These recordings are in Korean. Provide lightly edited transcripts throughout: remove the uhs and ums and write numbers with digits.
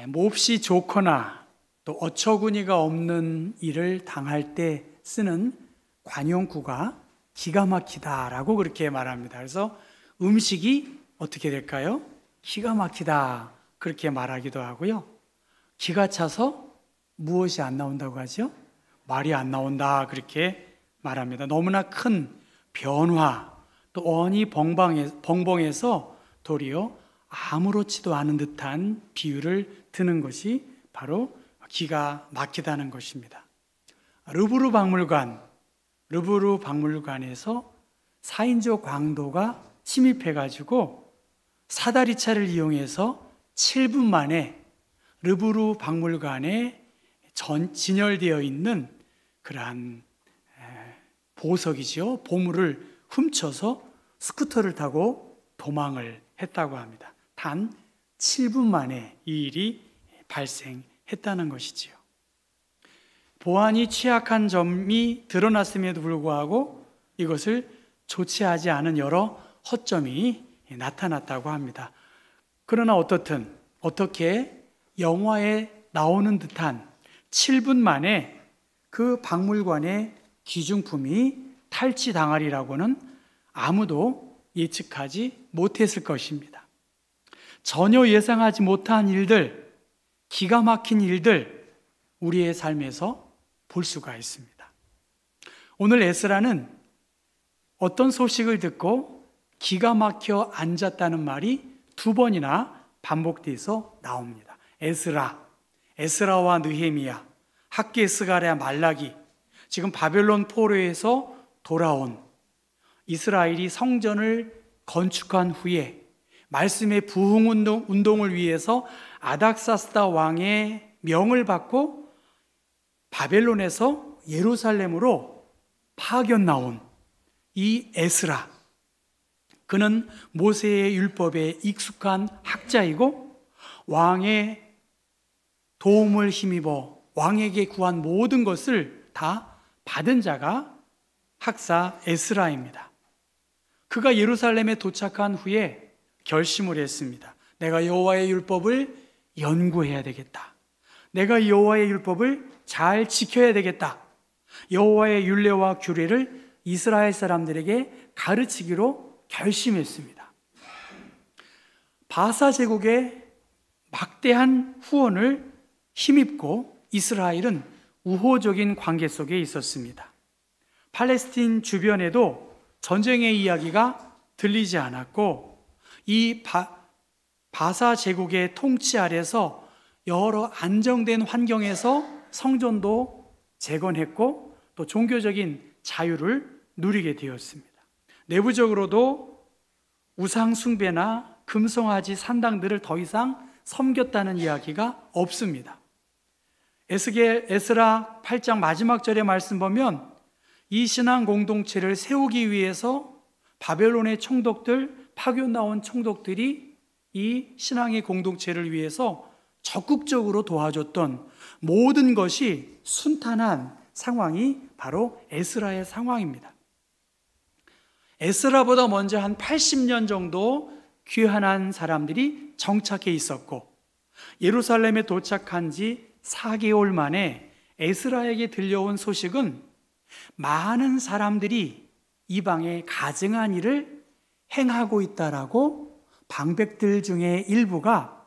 몹시 좋거나 또 어처구니가 없는 일을 당할 때 쓰는 관용구가 기가 막히다라고 그렇게 말합니다. 그래서 음식이 어떻게 될까요? 기가 막히다 그렇게 말하기도 하고요. 기가 차서 무엇이 안 나온다고 하죠? 말이 안 나온다 그렇게 말합니다. 너무나 큰 변화, 또 언이 벙벙해서 도리어 아무렇지도 않은 듯한 비유를 드는 것이 바로 기가 막히다는 것입니다. 루브르 박물관에서 4인조 광도가 침입해가지고 사다리차를 이용해서 7분 만에 루브르 박물관에 진열되어 있는 그러한 보석이죠. 보물을 훔쳐서 스쿠터를 타고 도망을 했다고 합니다. 단 7분 만에 이 일이 발생했다는 것이지요. 보안이 취약한 점이 드러났음에도 불구하고 이것을 조치하지 않은 여러 허점이 나타났다고 합니다. 그러나 어떻게 영화에 나오는 듯한 7분 만에 그 박물관의 귀중품이 탈취당하리라고는 아무도 예측하지 못했을 것입니다. 전혀 예상하지 못한 일들, 기가 막힌 일들, 우리의 삶에서 볼 수가 있습니다. 오늘 에스라는 어떤 소식을 듣고 기가 막혀 앉았다는 말이 2번이나 반복돼서 나옵니다. 에스라와 느헤미야, 학개스가랴, 말라기, 지금 바벨론 포로에서 돌아온 이스라엘이 성전을 건축한 후에 말씀의 부흥운동을 위해서 아닥사스다 왕의 명을 받고 바벨론에서 예루살렘으로 파견 나온 이 에스라, 그는 모세의 율법에 익숙한 학자이고 왕의 도움을 힘입어 왕에게 구한 모든 것을 다 받은 자가 학사 에스라입니다. 그가 예루살렘에 도착한 후에 결심을 했습니다. 내가 여호와의 율법을 연구해야 되겠다. 내가 여호와의 율법을 잘 지켜야 되겠다. 여호와의 율례와 규례를 이스라엘 사람들에게 가르치기로 결심했습니다. 바사 제국의 막대한 후원을 힘입고 이스라엘은 우호적인 관계 속에 있었습니다. 팔레스틴 주변에도 전쟁의 이야기가 들리지 않았고 이 바사 제국의 통치 아래서 여러 안정된 환경에서 성전도 재건했고 또 종교적인 자유를 누리게 되었습니다. 내부적으로도 우상 숭배나 금송아지 산당들을 더 이상 섬겼다는 이야기가 없습니다. 에스라 8장 마지막 절의 말씀 보면 이 신앙 공동체를 세우기 위해서 바벨론의 총독들, 파견 나온 총독들이 이 신앙의 공동체를 위해서 적극적으로 도와줬던 모든 것이 순탄한 상황이 바로 에스라의 상황입니다. 에스라보다 먼저 한 80년 정도 귀환한 사람들이 정착해 있었고 예루살렘에 도착한 지 4개월 만에 에스라에게 들려온 소식은 많은 사람들이 이방에 가증한 일을 행하고 있다라고 방백들 중에 일부가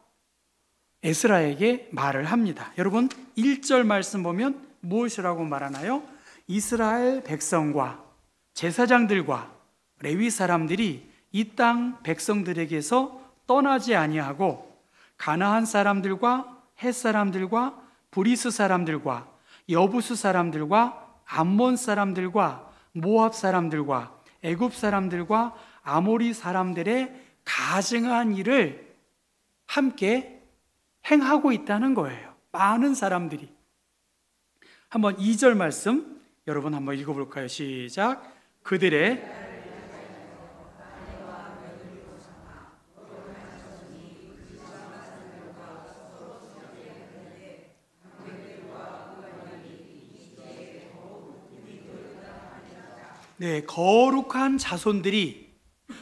에스라에게 말을 합니다. 여러분 1절 말씀 보면 무엇이라고 말하나요? 이스라엘 백성과 제사장들과 레위 사람들이 이 땅 백성들에게서 떠나지 아니하고 가나안 사람들과 헷 사람들과 브리스 사람들과 여부수 사람들과 암몬 사람들과 모압 사람들과 애굽 사람들과 아모리 사람들의 가증한 일을 함께 행하고 있다는 거예요. 많은 사람들이. 한번 2절 말씀 여러분 한번 읽어볼까요? 시작. 그들의 거룩한 자손들이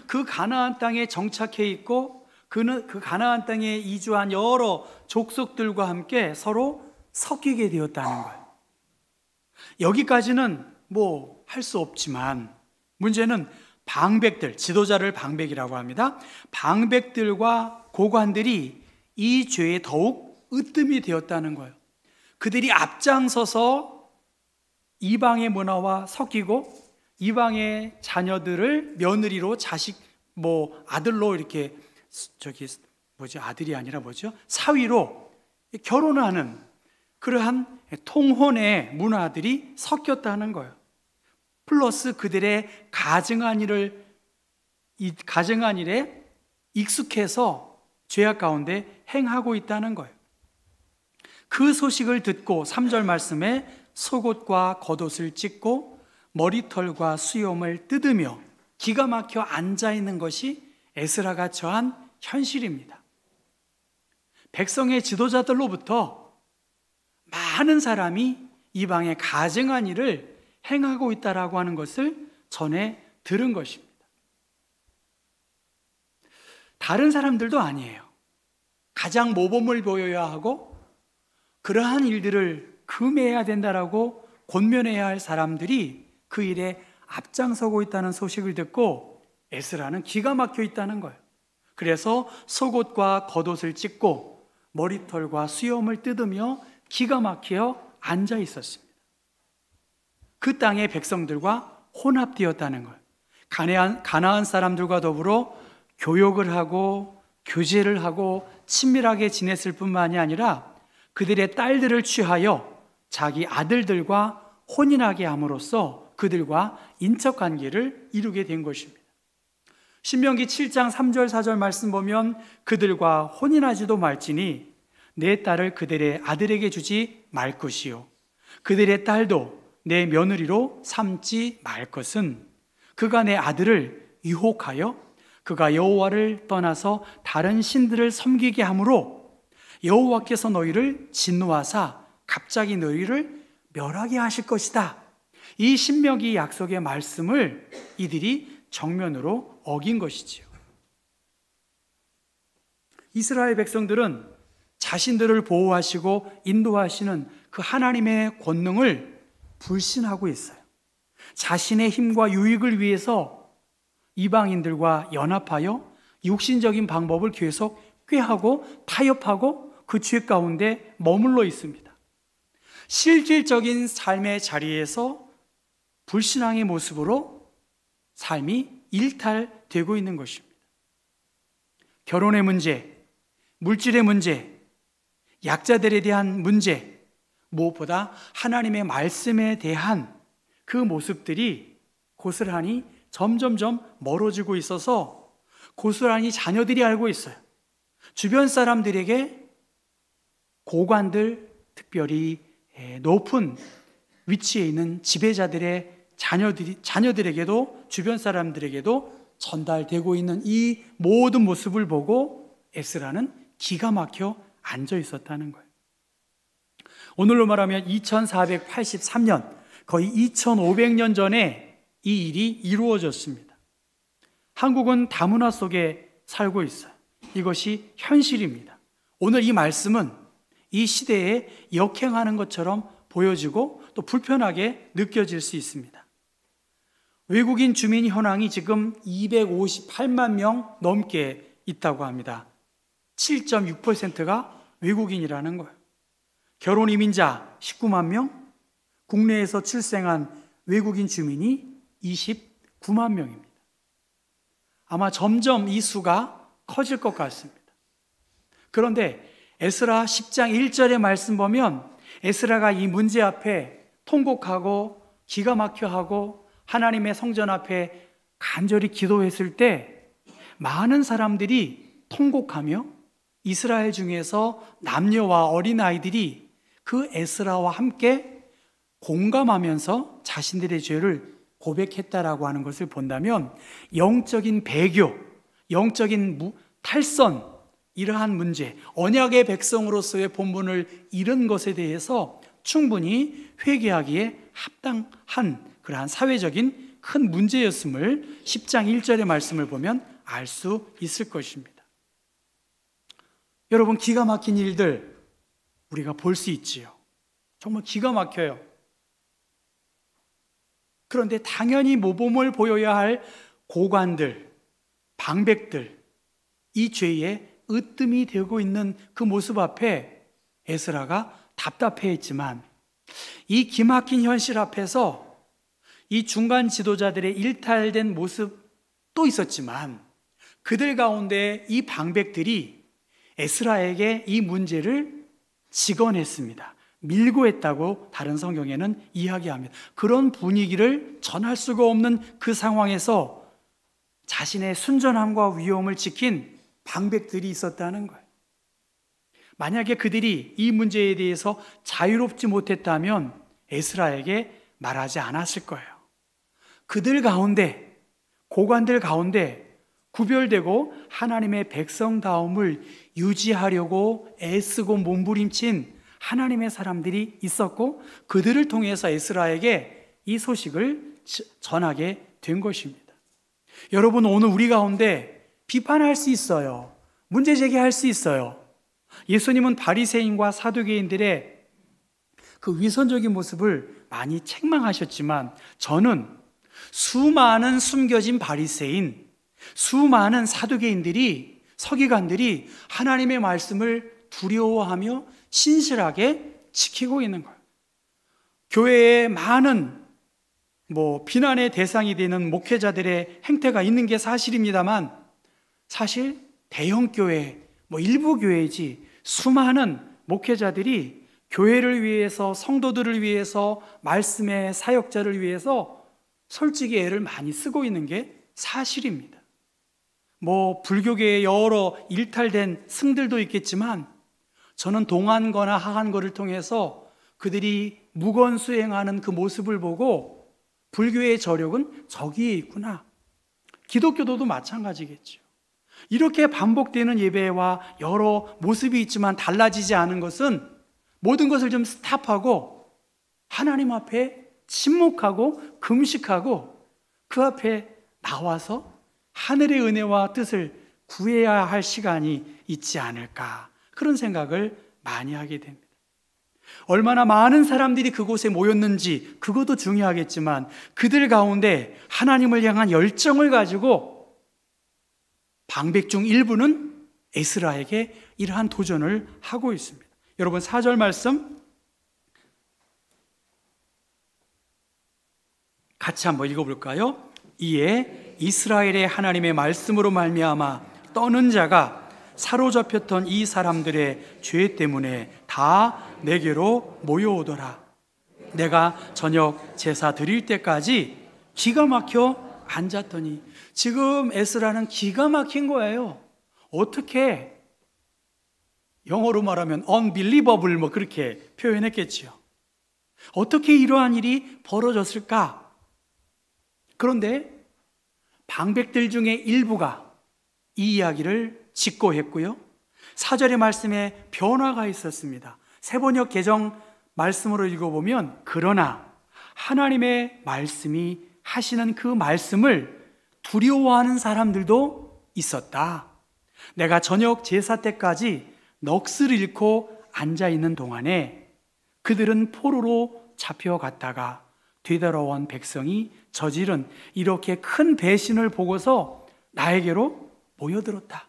그 가나안 땅에 정착해 있고 그는 그 가나안 땅에 이주한 여러 족속들과 함께 서로 섞이게 되었다는 거예요. 여기까지는 뭐 할 수 없지만 문제는 방백들, 지도자를 방백이라고 합니다. 방백들과 고관들이 이 죄에 더욱 으뜸이 되었다는 거예요. 그들이 앞장서서 이방의 문화와 섞이고 이방의 자녀들을 며느리로 자식 아들로 이렇게 아들이 아니라 사위로 결혼하는 그러한 통혼의 문화들이 섞였다는 거예요. 플러스 그들의 가증한 일에 익숙해서 죄악 가운데 행하고 있다는 거예요. 그 소식을 듣고 3절 말씀에 속옷과 겉옷을 찢고 머리털과 수염을 뜯으며 기가 막혀 앉아있는 것이 에스라가 처한 현실입니다. 백성의 지도자들로부터 많은 사람이 이방의 가증한 일을 행하고 있다라고 하는 것을 전해 들은 것입니다. 다른 사람들도 아니에요. 가장 모범을 보여야 하고 그러한 일들을 금해야 된다라고 권면해야 할 사람들이 그 일에 앞장서고 있다는 소식을 듣고 에스라는 기가 막혀 있다는 거예요. 그래서 속옷과 겉옷을 찢고 머리털과 수염을 뜯으며 기가 막혀 앉아 있었습니다. 그 땅의 백성들과 혼합되었다는 거예요. 가나안 사람들과 더불어 교역을 하고 교제를 하고 친밀하게 지냈을 뿐만이 아니라 그들의 딸들을 취하여 자기 아들들과 혼인하게 함으로써 그들과 인척 관계를 이루게 된 것입니다. 신명기 7장 3절 4절 말씀 보면 그들과 혼인하지도 말지니 내 딸을 그들의 아들에게 주지 말 것이요 그들의 딸도 내 며느리로 삼지 말 것은 그가 내 아들을 유혹하여 그가 여호와를 떠나서 다른 신들을 섬기게 함으로 여호와께서 너희를 진노하사 갑자기 너희를 멸하게 하실 것이다. 이 신명기 약속의 말씀을 이들이 정면으로 어긴 것이지요. 이스라엘 백성들은 자신들을 보호하시고 인도하시는 그 하나님의 권능을 불신하고 있어요. 자신의 힘과 유익을 위해서 이방인들과 연합하여 육신적인 방법을 계속 꾀하고 타협하고 그 죄 가운데 머물러 있습니다. 실질적인 삶의 자리에서 불신앙의 모습으로 삶이 일탈되고 있는 것입니다. 결혼의 문제, 물질의 문제, 약자들에 대한 문제, 무엇보다 하나님의 말씀에 대한 그 모습들이 고스란히 점점점 멀어지고 있어서 고스란히 자녀들이 알고 있어요. 주변 사람들에게 고관들, 특별히 높은 위치에 있는 지배자들의 자녀들에게도 주변 사람들에게도 전달되고 있는 이 모든 모습을 보고 에스라는 기가 막혀 앉아 있었다는 거예요. 오늘로 말하면 2483년, 거의 2500년 전에 이 일이 이루어졌습니다. 한국은 다문화 속에 살고 있어요. 이것이 현실입니다. 오늘 이 말씀은 이 시대에 역행하는 것처럼 보여지고 또 불편하게 느껴질 수 있습니다. 외국인 주민 현황이 지금 258만 명 넘게 있다고 합니다. 7.6%가 외국인이라는 거예요. 결혼 이민자 19만 명, 국내에서 출생한 외국인 주민이 29만 명입니다. 아마 점점 이 수가 커질 것 같습니다. 그런데 에스라 10장 1절의 말씀 보면 에스라가 이 문제 앞에 통곡하고 기가 막혀하고 하나님의 성전 앞에 간절히 기도했을 때 많은 사람들이 통곡하며 이스라엘 중에서 남녀와 어린아이들이 그 에스라와 함께 공감하면서 자신들의 죄를 고백했다라고 하는 것을 본다면 영적인 배교, 영적인 탈선, 이러한 문제, 언약의 백성으로서의 본분을 잃은 것에 대해서 충분히 회개하기에 합당한 그러한 사회적인 큰 문제였음을 10장 1절의 말씀을 보면 알 수 있을 것입니다. 여러분, 기가 막힌 일들 우리가 볼 수 있지요. 정말 기가 막혀요. 그런데 당연히 모범을 보여야 할 고관들, 방백들, 이 죄에 으뜸이 되고 있는 그 모습 앞에 에스라가 답답해했지만, 이 기막힌 현실 앞에서 이 중간 지도자들의 일탈된 모습도 있었지만, 그들 가운데 이 방백들이 에스라에게 이 문제를 직언했습니다. 밀고 했다고 다른 성경에는 이야기합니다. 그런 분위기를 전할 수가 없는 그 상황에서 자신의 순전함과 위엄을 지킨 방백들이 있었다는 거예요. 만약에 그들이 이 문제에 대해서 자유롭지 못했다면 에스라에게 말하지 않았을 거예요. 그들 가운데, 고관들 가운데 구별되고 하나님의 백성다움을 유지하려고 애쓰고 몸부림친 하나님의 사람들이 있었고, 그들을 통해서 에스라에게 이 소식을 전하게 된 것입니다. 여러분, 오늘 우리 가운데 비판할 수 있어요. 문제 제기할 수 있어요. 예수님은 바리새인과 사두개인들의 그 위선적인 모습을 많이 책망하셨지만, 저는 수많은 숨겨진 바리새인, 수많은 사두개인들이, 서기관들이 하나님의 말씀을 두려워하며 신실하게 지키고 있는 거예요. 교회에 많은 비난의 대상이 되는 목회자들의 행태가 있는 게 사실입니다만, 사실 대형 교회, 일부 교회이지 수많은 목회자들이 교회를 위해서, 성도들을 위해서, 말씀의 사역자를 위해서 솔직히 애를 많이 쓰고 있는 게 사실입니다. 불교계의 여러 일탈된 승들도 있겠지만, 저는 동안거나 하한거를 통해서 그들이 무건수행하는 그 모습을 보고 불교의 저력은 저기에 있구나. 기독교도도 마찬가지겠죠. 이렇게 반복되는 예배와 여러 모습이 있지만 달라지지 않은 것은 모든 것을 좀 스탑하고 하나님 앞에 침묵하고 금식하고 그 앞에 나와서 하늘의 은혜와 뜻을 구해야 할 시간이 있지 않을까, 그런 생각을 많이 하게 됩니다. 얼마나 많은 사람들이 그곳에 모였는지 그것도 중요하겠지만, 그들 가운데 하나님을 향한 열정을 가지고 방백 중 일부는 에스라에게 이러한 도전을 하고 있습니다. 여러분, 4절 말씀 같이 한번 읽어볼까요? 이에 이스라엘의 하나님의 말씀으로 말미암아 떠는 자가 사로잡혔던 이 사람들의 죄 때문에 다 내게로 모여오더라. 내가 저녁 제사 드릴 때까지 기가 막혀 앉았더니, 지금 에스라는 기가 막힌 거예요. 어떻게, 영어로 말하면 unbelievable 그렇게 표현했겠지요. 어떻게 이러한 일이 벌어졌을까? 그런데 방백들 중에 일부가 이 이야기를 직고했고요, 4절의 말씀에 변화가 있었습니다. 세번역 개정 말씀으로 읽어보면, 그러나 하나님의 말씀이 하시는 그 말씀을 두려워하는 사람들도 있었다. 내가 저녁 제사 때까지 넋을 잃고 앉아있는 동안에 그들은 포로로 잡혀갔다가 되돌아온 백성이 저지른 이렇게 큰 배신을 보고서 나에게로 모여들었다.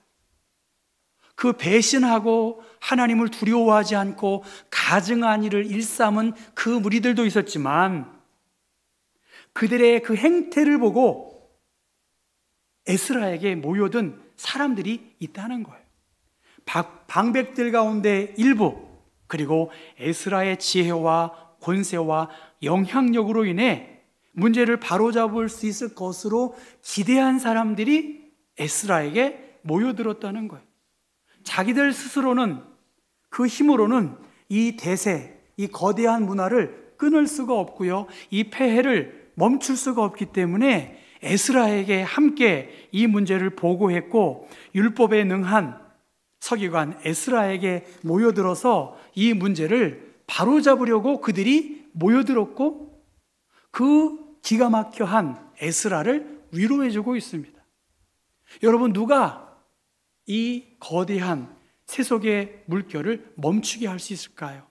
그 배신하고 하나님을 두려워하지 않고 가증한 일을 일삼은 그 무리들도 있었지만, 그들의 그 행태를 보고 에스라에게 모여든 사람들이 있다는 거예요. 방백들 가운데 일부, 그리고 에스라의 지혜와 권세와 영향력으로 인해 문제를 바로잡을 수 있을 것으로 기대한 사람들이 에스라에게 모여들었다는 거예요. 자기들 스스로는, 그 힘으로는 이 대세, 이 거대한 문화를 끊을 수가 없고요, 이 폐해를 멈출 수가 없기 때문에 에스라에게 함께 이 문제를 보고했고, 율법에 능한 서기관 에스라에게 모여들어서 이 문제를 바로잡으려고 그들이 모여들었고, 그 기가 막혀한 에스라를 위로해주고 있습니다. 여러분, 누가 이 거대한 세속의 물결을 멈추게 할 수 있을까요?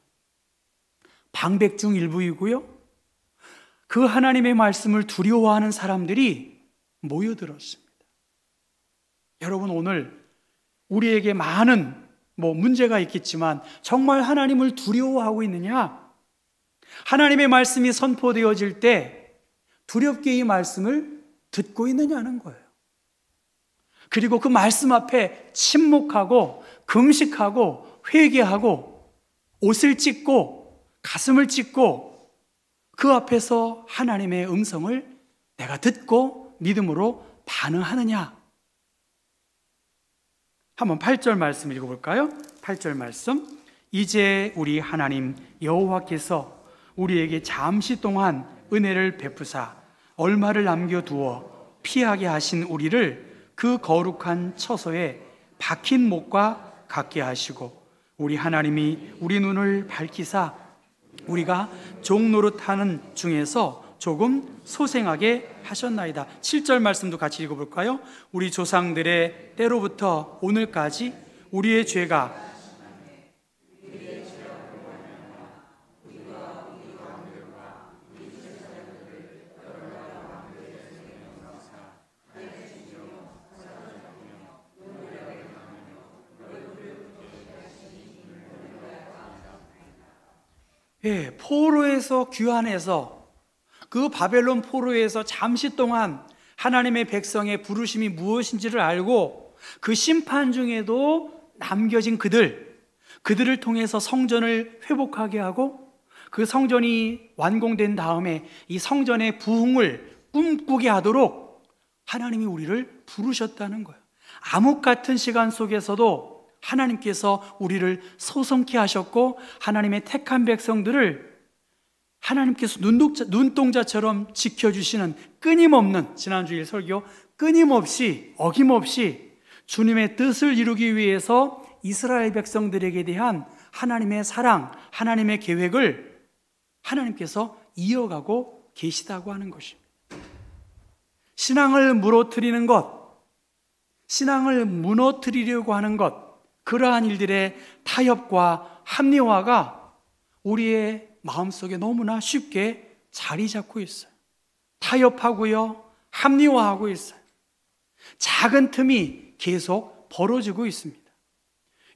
방백 중 일부이고요. 그 하나님의 말씀을 두려워하는 사람들이 모여들었습니다. 여러분, 오늘 우리에게 많은 문제가 있겠지만 정말 하나님을 두려워하고 있느냐? 하나님의 말씀이 선포되어질 때 두렵게 이 말씀을 듣고 있느냐는 거예요. 그리고 그 말씀 앞에 침묵하고 금식하고 회개하고 옷을 찢고 가슴을 찢고 그 앞에서 하나님의 음성을 내가 듣고 믿음으로 반응하느냐? 한번 8절 말씀 읽어볼까요? 8절 말씀. 이제 우리 하나님 여호와께서 우리에게 잠시 동안 은혜를 베푸사 얼마를 남겨두어 피하게 하신 우리를 그 거룩한 처소에 박힌 목과 같게 하시고 우리 하나님이 우리 눈을 밝히사 우리가 종노릇하는 중에서 조금 소생하게 하셨나이다. 7절 말씀도 같이 읽어볼까요? 우리 조상들의 때로부터 오늘까지 우리의 죄가 포로에서 귀환해서 그 바벨론 포로에서 잠시 동안 하나님의 백성의 부르심이 무엇인지를 알고 그 심판 중에도 남겨진 그들을 통해서 성전을 회복하게 하고 그 성전이 완공된 다음에 이 성전의 부흥을 꿈꾸게 하도록 하나님이 우리를 부르셨다는 거예요. 암흑 같은 시간 속에서도 하나님께서 우리를 소성케 하셨고 하나님의 택한 백성들을 하나님께서 눈동자처럼 지켜주시는 끊임없는, 지난주일 설교 끊임없이 어김없이 주님의 뜻을 이루기 위해서 이스라엘 백성들에게 대한 하나님의 사랑, 하나님의 계획을 하나님께서 이어가고 계시다고 하는 것입니다. 신앙을 무너뜨리는 것, 신앙을 무너뜨리려고 하는 것, 그러한 일들의 타협과 합리화가 우리의 마음속에 너무나 쉽게 자리 잡고 있어요. 타협하고요, 합리화하고 있어요. 작은 틈이 계속 벌어지고 있습니다.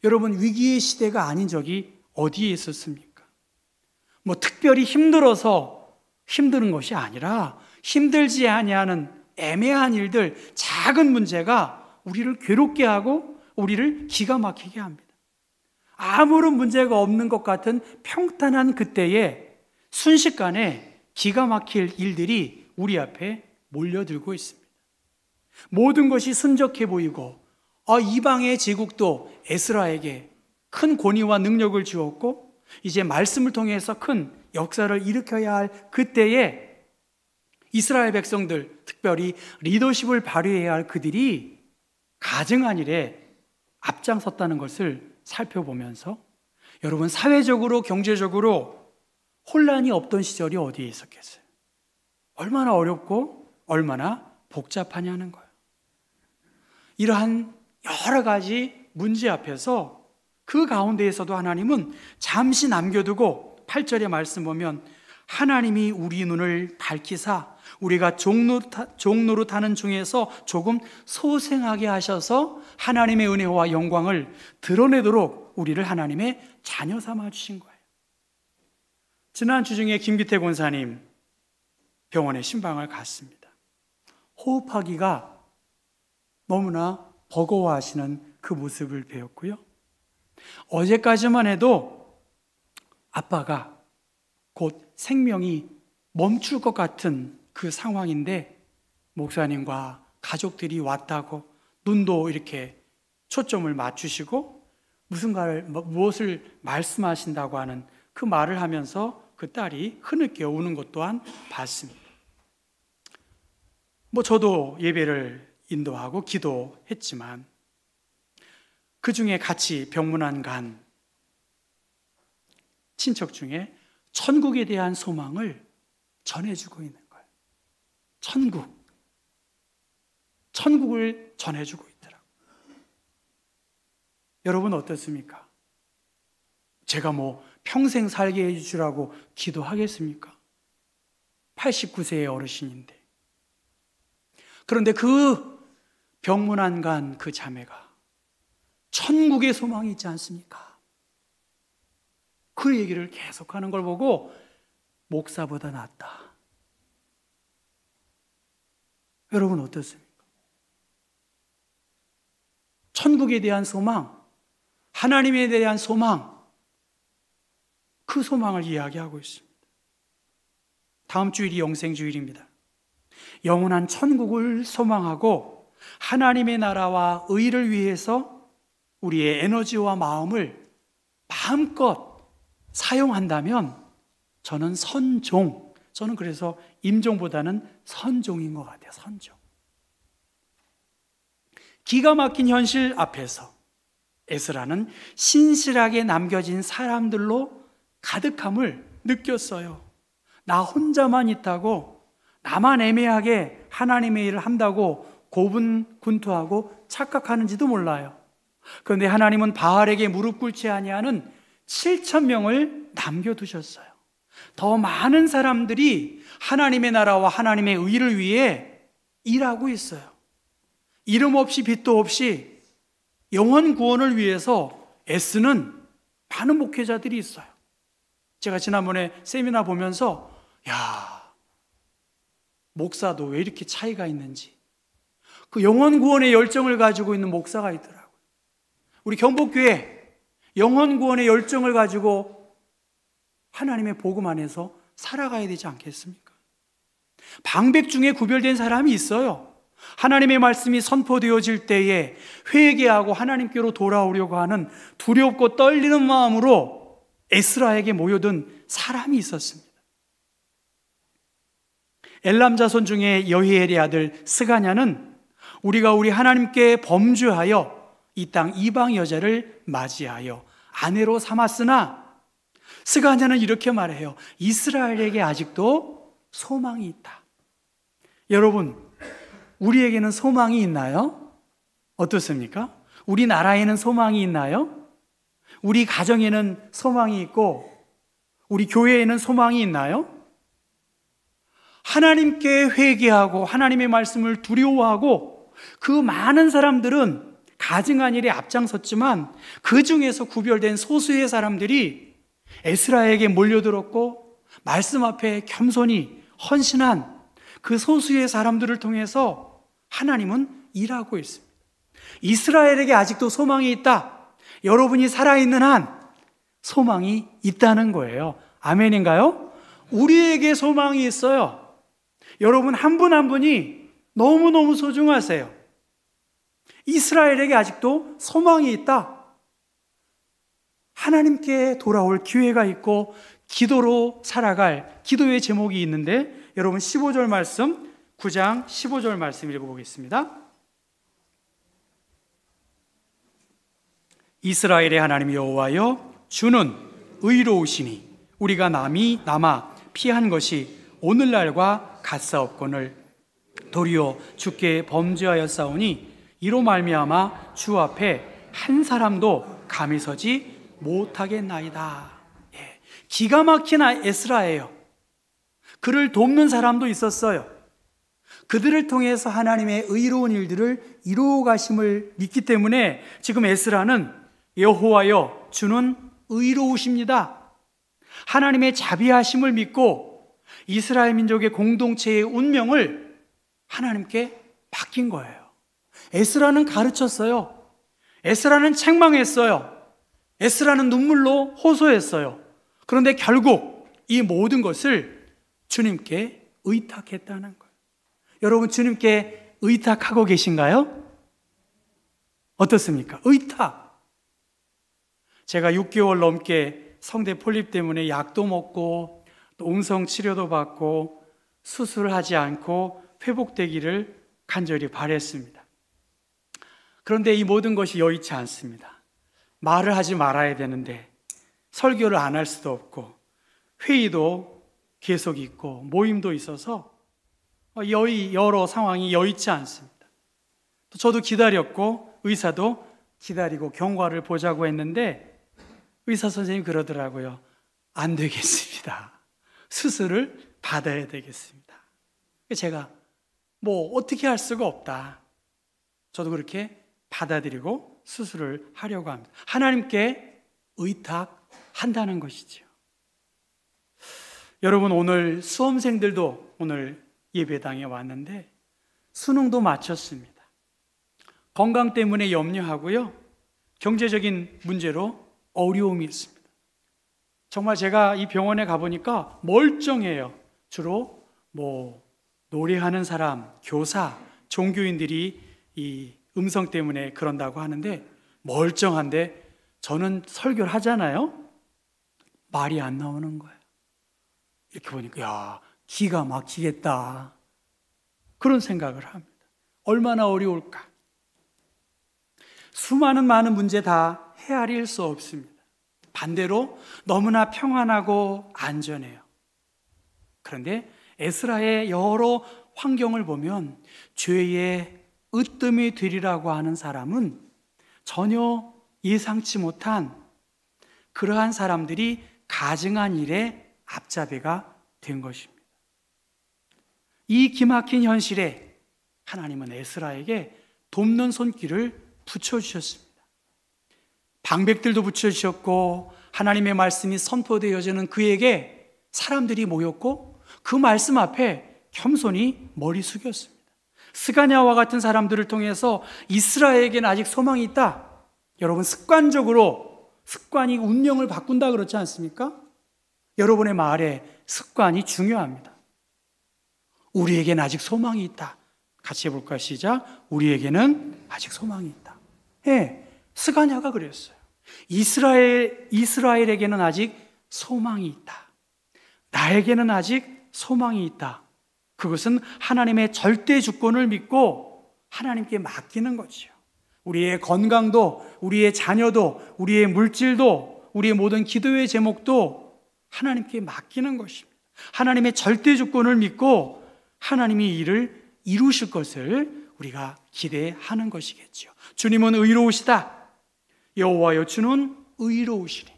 여러분, 위기의 시대가 아닌 적이 어디에 있었습니까? 특별히 힘들어서 힘드는 것이 아니라 힘들지 아니하는 애매한 일들, 작은 문제가 우리를 괴롭게 하고 우리를 기가 막히게 합니다. 아무런 문제가 없는 것 같은 평탄한 그때에 순식간에 기가 막힐 일들이 우리 앞에 몰려들고 있습니다. 모든 것이 순적해 보이고 이방의 제국도 에스라에게 큰 권위와 능력을 주었고 이제 말씀을 통해서 큰 역사를 일으켜야 할 그때에 이스라엘 백성들, 특별히 리더십을 발휘해야 할 그들이 가증한 일에 앞장섰다는 것을 살펴보면서 여러분, 사회적으로 경제적으로 혼란이 없던 시절이 어디에 있었겠어요? 얼마나 어렵고 얼마나 복잡하냐는 거예요. 이러한 여러 가지 문제 앞에서 그 가운데에서도 하나님은 잠시 남겨두고 8절의 말씀 보면 하나님이 우리 눈을 밝히사 우리가 종노릇하는 중에서 조금 소생하게 하셔서 하나님의 은혜와 영광을 드러내도록 우리를 하나님의 자녀 삼아 주신 거예요. 지난 주중에 김기태 권사님 병원에 신방을 갔습니다. 호흡하기가 너무나 버거워하시는 그 모습을 배웠고요. 어제까지만 해도 아빠가 곧 생명이 멈출 것 같은 그 상황인데 목사님과 가족들이 왔다고 눈도 이렇게 초점을 맞추시고 무엇을 말씀하신다고 하는 그 말을 하면서 그 딸이 흐느껴 우는 것 또한 봤습니다. 저도 예배를 인도하고 기도했지만 그 중에 같이 병문안 간 친척 중에 천국에 대한 소망을 전해주고 있는 거예요. 천국을 전해주고 있더라고요. 여러분 어떻습니까? 제가 뭐 평생 살게 해주시라고 기도하겠습니까? 89세의 어르신인데. 그런데 그 병문안 간 그 자매가 천국의 소망이 있지 않습니까? 그 얘기를 계속하는 걸 보고 목사보다 낫다. 여러분 어떻습니까? 천국에 대한 소망, 하나님에 대한 소망, 그 소망을 이야기하고 있습니다. 다음 주일이 영생주일입니다. 영원한 천국을 소망하고 하나님의 나라와 의를 위해서 우리의 에너지와 마음을 마음껏 사용한다면 저는 저는 그래서 임종보다는 선종인 것 같아요. 선종. 기가 막힌 현실 앞에서 에스라는 신실하게 남겨진 사람들로 가득함을 느꼈어요. 나 혼자만 있다고, 나만 애매하게 하나님의 일을 한다고 고분군투하고 착각하는지도 몰라요. 그런데 하나님은 바알에게 무릎 꿇지 아니하는 7,000명을 남겨두셨어요. 더 많은 사람들이 하나님의 나라와 하나님의 의를 위해 일하고 있어요. 이름 없이 빛도 없이 영혼 구원을 위해서 애쓰는 많은 목회자들이 있어요. 제가 지난번에 세미나 보면서 목사도 왜 이렇게 차이가 있는지, 그 영혼 구원의 열정을 가지고 있는 목사가 있더라고요. 우리 경복교회 영혼 구원의 열정을 가지고 하나님의 복음 안에서 살아가야 되지 않겠습니까? 방백 중에 구별된 사람이 있어요. 하나님의 말씀이 선포되어질 때에 회개하고 하나님께로 돌아오려고 하는 두렵고 떨리는 마음으로 에스라에게 모여든 사람이 있었습니다. 엘람 자손 중에 여히엘의 아들 스가냐는 우리가 우리 하나님께 범죄하여 이 땅 이방 여자를 맞이하여 아내로 삼았으나, 스가냐는 이렇게 말해요. 이스라엘에게 아직도 소망이 있다. 여러분, 우리에게는 소망이 있나요? 어떻습니까? 우리나라에는 소망이 있나요? 우리 가정에는 소망이 있고 우리 교회에는 소망이 있나요? 하나님께 회개하고 하나님의 말씀을 두려워하고 그 많은 사람들은 가증한 일에 앞장섰지만 그 중에서 구별된 소수의 사람들이 에스라에게 몰려들었고 말씀 앞에 겸손히 헌신한 그 소수의 사람들을 통해서 하나님은 일하고 있습니다. 이스라엘에게 아직도 소망이 있다. 여러분이 살아있는 한 소망이 있다는 거예요. 아멘인가요? 우리에게 소망이 있어요. 여러분 한 분 한 분이 너무너무 소중하세요. 이스라엘에게 아직도 소망이 있다. 하나님께 돌아올 기회가 있고 기도로 살아갈 기도의 제목이 있는데, 여러분 15절 말씀, 9장 15절 말씀 읽어보겠습니다. 이스라엘의 하나님 여호와여, 주는 의로우시니 우리가 남아 피한 것이 오늘날과 같사옵거늘 도리어 주께 범죄하였사오니 이로 말미암아 주 앞에 한 사람도 감히 서지 못하겠나이다. 기가 막힌 에스라예요. 그를 돕는 사람도 있었어요. 그들을 통해서 하나님의 의로운 일들을 이루어 가심을 믿기 때문에 지금 에스라는 여호와여, 주는 의로우십니다. 하나님의 자비하심을 믿고 이스라엘 민족의 공동체의 운명을 하나님께 맡긴 거예요. 에스라는 가르쳤어요. 에스라는 책망했어요. 에스라는 눈물로 호소했어요. 그런데 결국 이 모든 것을 주님께 의탁했다는 거예요. 여러분 주님께 의탁하고 계신가요? 어떻습니까? 의탁. 제가 6개월 넘게 성대 폴립 때문에 약도 먹고 또 음성 치료도 받고 수술하지 않고 회복되기를 간절히 바랬습니다. 그런데 이 모든 것이 여의치 않습니다. 말을 하지 말아야 되는데 설교를 안 할 수도 없고 회의도 계속 있고 모임도 있어서 여러 상황이 여의치 않습니다. 또 저도 기다렸고 의사도 기다리고 경과를 보자고 했는데 의사 선생님이 그러더라고요. 안 되겠습니다. 수술을 받아야 되겠습니다. 제가 뭐 어떻게 할 수가 없다. 저도 그렇게 받아들이고 수술을 하려고 합니다. 하나님께 의탁한다는 것이죠. 여러분, 오늘 수험생들도 오늘 예배당에 왔는데 수능도 마쳤습니다. 건강 때문에 염려하고요. 경제적인 문제로 어려움이 있습니다. 정말 제가 이 병원에 가보니까 멀쩡해요. 주로 노래하는 사람, 교사, 종교인들이 이 음성 때문에 그런다고 하는데 멀쩡한데 저는 설교를 하잖아요. 말이 안 나오는 거예요. 이렇게 보니까 야, 기가 막히겠다. 그런 생각을 합니다. 얼마나 어려울까. 수많은 많은 문제 다 헤아릴 수 없습니다. 반대로 너무나 평안하고 안전해요. 그런데 에스라의 여러 환경을 보면 죄의 으뜸이 되리라고 하는 사람은 전혀 예상치 못한 그러한 사람들이 가증한 일에 앞잡이가 된 것입니다. 이 기막힌 현실에 하나님은 에스라에게 돕는 손길을 붙여주셨습니다. 방백들도 붙여주셨고 하나님의 말씀이 선포되어지는 그에게 사람들이 모였고 그 말씀 앞에 겸손히 머리 숙였습니다. 스가냐와 같은 사람들을 통해서 이스라엘에게는 아직 소망이 있다. 여러분, 습관이 운명을 바꾼다 그렇지 않습니까? 여러분의 말에 습관이 중요합니다. 우리에게는 아직 소망이 있다. 같이 해볼까요? 시작. 우리에게는 아직 소망이 있다. 스가냐가 그랬어요. 이스라엘에게는 아직 소망이 있다. 나에게는 아직 소망이 있다. 그것은 하나님의 절대 주권을 믿고 하나님께 맡기는 거죠. 우리의 건강도, 우리의 자녀도, 우리의 물질도, 우리의 모든 기도의 제목도 하나님께 맡기는 것입니다. 하나님의 절대 주권을 믿고 하나님이 이 일을 이루실 것을 우리가 기대하는 것이겠죠. 주님은 의로우시다. 여호와여 주는 의로우시니.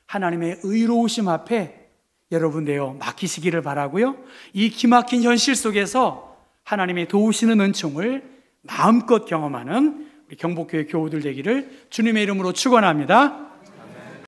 하나님의 의로우심 앞에 여러분 내어 맡기시기를 바라고요. 이 기막힌 현실 속에서 하나님의 도우시는 은총을 마음껏 경험하는 우리 경복교회 교우들 되기를 주님의 이름으로 축원합니다.